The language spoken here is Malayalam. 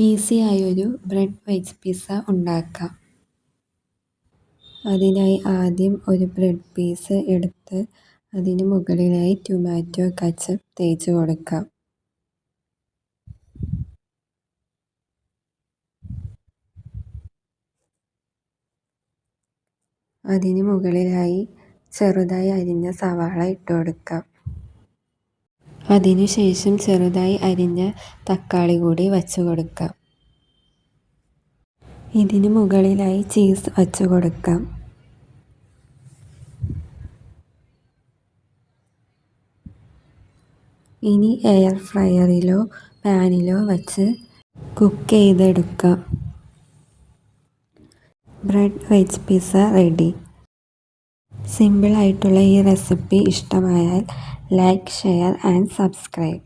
ഈസി ആയൊരു ബ്രെഡ് വെജ് പിസ്സ ഉണ്ടാക്കാം. അതിനായി ആദ്യം ഒരു ബ്രെഡ് പീസ് എടുത്ത് അതിന് മുകളിലായി ടൊമാറ്റോ കെച്ചപ്പ് തേച്ച് കൊടുക്കാം. അതിന് മുകളിലായി ചെറുതായി അരിഞ്ഞ സവാള ഇട്ട് കൊടുക്കാം. അതിനുശേഷം ചെറുതായി അരിഞ്ഞ തക്കാളി കൂടി വച്ചു കൊടുക്കാം. ഇതിന് മുകളിലായി ചീസ് വച്ചു കൊടുക്കാം. ഇനി എയർ ഫ്രയറിലോ പാനിലോ വച്ച് കുക്ക് ചെയ്തെടുക്കാം. Bread veg pizza ready. സിമ്പിളായിട്ടുള്ള ഈ റെസിപ്പി ഇഷ്ടമായാൽ ലൈക്ക്, ഷെയർ ആൻഡ് സബ്സ്ക്രൈബ്.